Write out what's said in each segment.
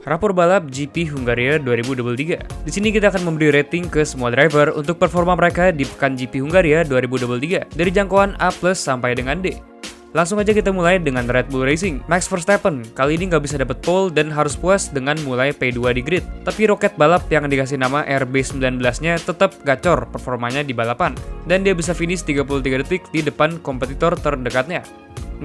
Rapor balap GP Hungaria 2023. Di sini kita akan memberi rating ke semua driver untuk performa mereka di pekan GP Hungaria 2023 dari jangkauan A+ sampai dengan D. Langsung aja kita mulai dengan Red Bull Racing. Max Verstappen kali ini nggak bisa dapat pole dan harus puas dengan mulai P2 di grid. Tapi roket balap yang dikasih nama RB19-nya tetap gacor performanya di balapan. Dan dia bisa finish 33 detik di depan kompetitor terdekatnya.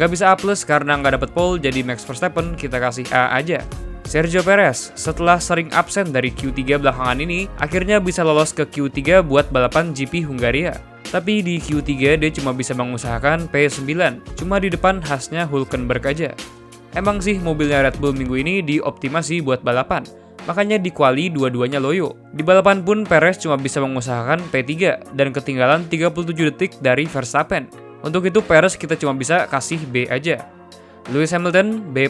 Nggak bisa A+ karena nggak dapat pole, jadi Max Verstappen kita kasih A aja. Sergio Perez, setelah sering absen dari Q3 belakangan ini, akhirnya bisa lolos ke Q3 buat balapan GP Hungaria. Tapi di Q3 dia cuma bisa mengusahakan P9, cuma di depan khasnya Hülkenberg aja. Emang sih mobilnya Red Bull minggu ini dioptimasi buat balapan, makanya di quali dua-duanya loyo. Di balapan pun Perez cuma bisa mengusahakan P3 dan ketinggalan 37 detik dari Verstappen. Untuk itu Perez kita cuma bisa kasih B aja. Lewis Hamilton B+.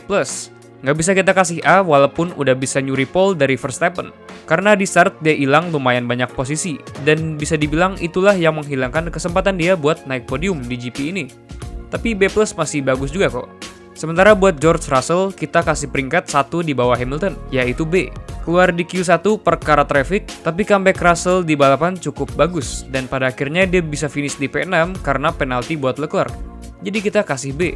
Nggak bisa kita kasih A walaupun udah bisa nyuri pole dari Verstappen. Karena di start dia hilang lumayan banyak posisi, dan bisa dibilang itulah yang menghilangkan kesempatan dia buat naik podium di GP ini. Tapi B+ masih bagus juga kok. Sementara buat George Russell, kita kasih peringkat 1 di bawah Hamilton, yaitu B. Keluar di Q1 perkara traffic, tapi comeback Russell di balapan cukup bagus, dan pada akhirnya dia bisa finish di P6 karena penalti buat Leclerc. Jadi kita kasih B.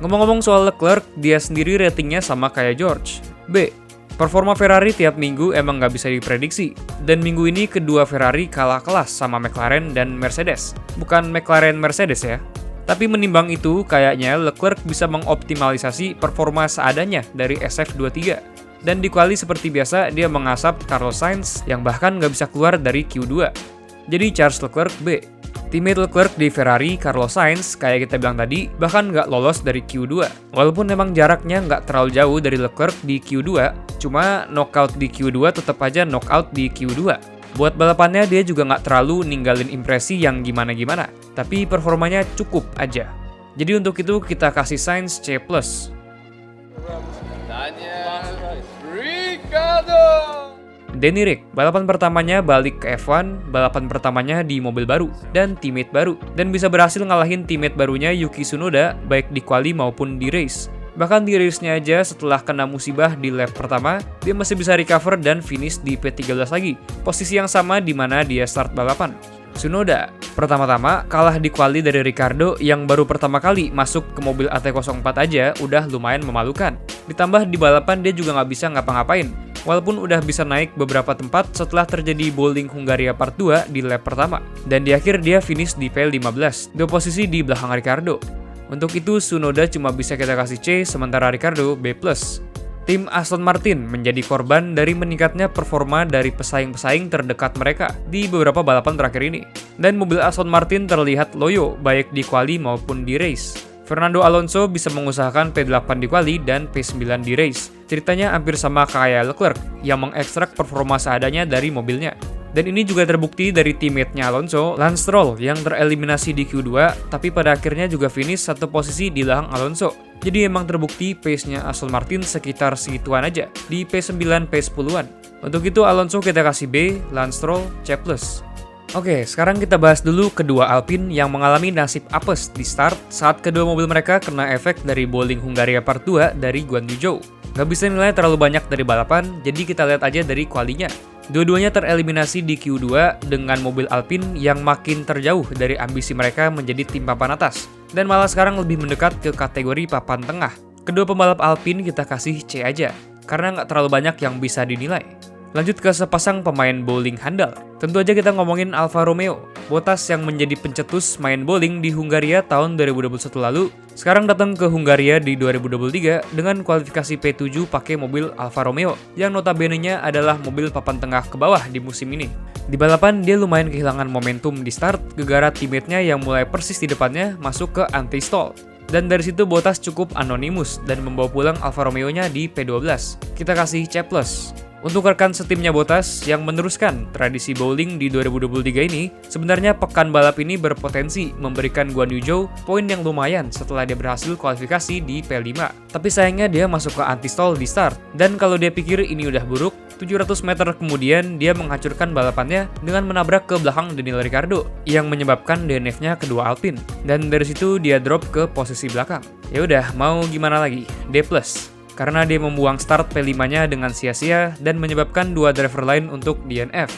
Ngomong-ngomong soal Leclerc, dia sendiri ratingnya sama kayak George, B. Performa Ferrari tiap minggu emang nggak bisa diprediksi, dan minggu ini kedua Ferrari kalah kelas sama McLaren dan Mercedes. Bukan McLaren-Mercedes ya. Tapi menimbang itu, kayaknya Leclerc bisa mengoptimalisasi performa seadanya dari SF23. Dan di quali seperti biasa, dia mengasap Carlos Sainz yang bahkan nggak bisa keluar dari Q2. Jadi Charles Leclerc B. Teammate Leclerc di Ferrari, Carlos Sainz, kayak kita bilang tadi, bahkan nggak lolos dari Q2. Walaupun memang jaraknya nggak terlalu jauh dari Leclerc di Q2, cuma knockout di Q2 tetap aja knockout di Q2. Buat balapannya dia juga nggak terlalu ninggalin impresi yang gimana-gimana, tapi performanya cukup aja. Jadi untuk itu kita kasih Sainz C+. Danny Ric, balapan pertamanya balik ke F1, balapan pertamanya di mobil baru, dan teammate baru, dan bisa berhasil ngalahin teammate barunya Yuki Tsunoda baik di quali maupun di race. Bahkan di race-nya aja setelah kena musibah di lap pertama, dia masih bisa recover dan finish di P13 lagi, posisi yang sama di mana dia start balapan. Tsunoda, pertama-tama kalah di quali dari Ricciardo yang baru pertama kali masuk ke mobil AT04 aja udah lumayan memalukan. Ditambah di balapan dia juga nggak bisa ngapa-ngapain, walaupun udah bisa naik beberapa tempat setelah terjadi bowling Hungaria Part 2 di lap pertama. Dan di akhir dia finish di P15, 2 posisi di belakang Ricciardo. Untuk itu Tsunoda cuma bisa kita kasih C, sementara Ricciardo B+. Tim Aston Martin menjadi korban dari meningkatnya performa dari pesaing-pesaing terdekat mereka di beberapa balapan terakhir ini. Dan mobil Aston Martin terlihat loyo baik di quali maupun di race. Fernando Alonso bisa mengusahakan P8 di quali dan P9 di race. Ceritanya hampir sama kayak Leclerc yang mengekstrak performa seadanya dari mobilnya. Dan ini juga terbukti dari teammate-nya Alonso, Lance Stroll, yang tereliminasi di Q2, tapi pada akhirnya juga finish satu posisi di belakang Alonso. Jadi emang terbukti pace-nya Aston Martin sekitar segituan aja, di P9, P10-an. Untuk itu Alonso kita kasih B, Lance Stroll C+. Oke, sekarang kita bahas dulu kedua Alpine yang mengalami nasib apes di start saat kedua mobil mereka kena efek dari bowling Hungaria Part 2 dari Guan Yu Zhou. Gak bisa nilai terlalu banyak dari balapan, jadi kita lihat aja dari qualinya. Dua-duanya tereliminasi di Q2 dengan mobil Alpine yang makin terjauh dari ambisi mereka menjadi tim papan atas, dan malah sekarang lebih mendekat ke kategori papan tengah. Kedua pembalap Alpine kita kasih C aja, karena nggak terlalu banyak yang bisa dinilai. Lanjut ke sepasang pemain bowling handal. Tentu aja kita ngomongin Alfa Romeo. Bottas yang menjadi pencetus main bowling di Hungaria tahun 2021 lalu, sekarang datang ke Hungaria di 2023 dengan kualifikasi P7 pakai mobil Alfa Romeo, yang notabene-nya adalah mobil papan tengah ke bawah di musim ini. Di balapan dia lumayan kehilangan momentum di start, gegara teammate-nya yang mulai persis di depannya masuk ke anti-stall. Dan dari situ Bottas cukup anonimus dan membawa pulang Alfa Romeo-nya di P12. Kita kasih C+. Untuk rekan setimnya Bottas yang meneruskan tradisi bowling di 2023 ini, sebenarnya pekan balap ini berpotensi memberikan Guan Yu Zhou poin yang lumayan setelah dia berhasil kualifikasi di P5. Tapi sayangnya dia masuk ke anti-stall di start, dan kalau dia pikir ini udah buruk, 700 meter kemudian dia menghancurkan balapannya dengan menabrak ke belakang Daniel Ricciardo yang menyebabkan DNF-nya kedua Alpine, dan dari situ dia drop ke posisi belakang. Ya udah, mau gimana lagi? D+. karena dia membuang start P5-nya dengan sia-sia dan menyebabkan 2 driver lain untuk DNF.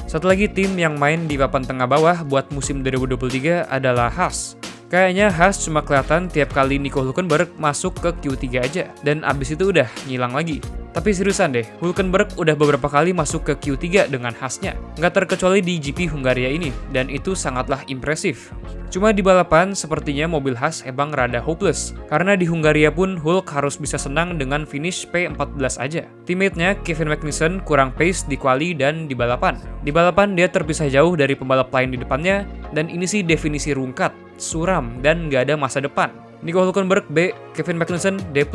Satu lagi tim yang main di papan tengah bawah buat musim 2023 adalah Haas. Kayaknya Haas cuma kelihatan tiap kali Nico Hülkenberg masuk ke Q3 aja, dan abis itu udah ngilang lagi. Tapi seriusan deh, Hülkenberg udah beberapa kali masuk ke Q3 dengan Haas-nya. Nggak terkecuali di GP Hungaria ini, dan itu sangatlah impresif. Cuma di balapan, sepertinya mobil Haas emang rada hopeless. Karena di Hungaria pun Hulk harus bisa senang dengan finish P14 aja. Teammate-nya Kevin Magnussen kurang pace di quali dan di balapan. Di balapan dia terpisah jauh dari pembalap lain di depannya, dan ini sih definisi rungkat, suram, dan nggak ada masa depan. Nico Hülkenberg B, Kevin Magnussen D+.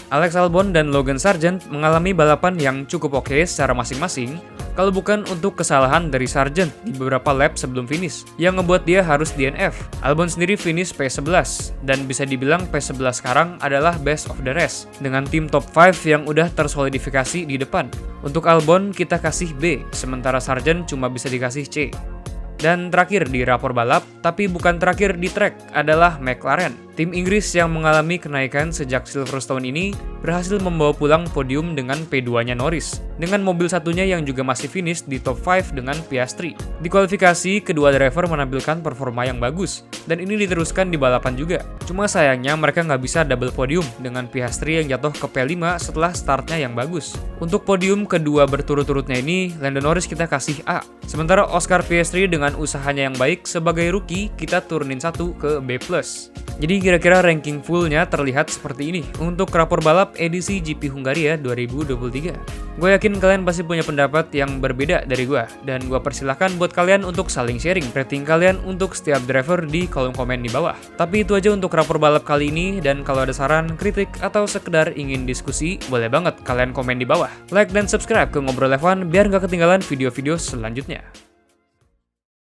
Alex Albon dan Logan Sargent mengalami balapan yang cukup oke secara masing-masing, kalau bukan untuk kesalahan dari Sargent di beberapa lap sebelum finish, yang ngebuat dia harus DNF. Albon sendiri finish P11, dan bisa dibilang P11 sekarang adalah best of the rest, dengan tim top 5 yang udah tersolidifikasi di depan. Untuk Albon kita kasih B, sementara Sargent cuma bisa dikasih C. Dan terakhir di rapor balap, tapi bukan terakhir di track, adalah McLaren. Tim Inggris yang mengalami kenaikan sejak Silverstone ini berhasil membawa pulang podium dengan P2-nya Norris, dengan mobil satunya yang juga masih finish di top 5 dengan Piastri. Di kualifikasi, kedua driver menampilkan performa yang bagus, dan ini diteruskan di balapan juga. Cuma sayangnya mereka nggak bisa double podium dengan Piastri yang jatuh ke P5 setelah startnya yang bagus. Untuk podium kedua berturut-turutnya ini, Lando Norris kita kasih A. Sementara Oscar Piastri dengan usahanya yang baik sebagai rookie, kita turunin 1 ke B+. Jadi kira-kira ranking fullnya terlihat seperti ini untuk rapor balap edisi GP Hungaria 2023. Gue yakin kalian pasti punya pendapat yang berbeda dari gue, dan gue persilahkan buat kalian untuk saling sharing rating kalian untuk setiap driver di kolom komen di bawah. Tapi itu aja untuk rapor balap kali ini, dan kalau ada saran, kritik, atau sekedar ingin diskusi, boleh banget kalian komen di bawah. Like dan subscribe ke Ngobrol F1 biar nggak ketinggalan video-video selanjutnya.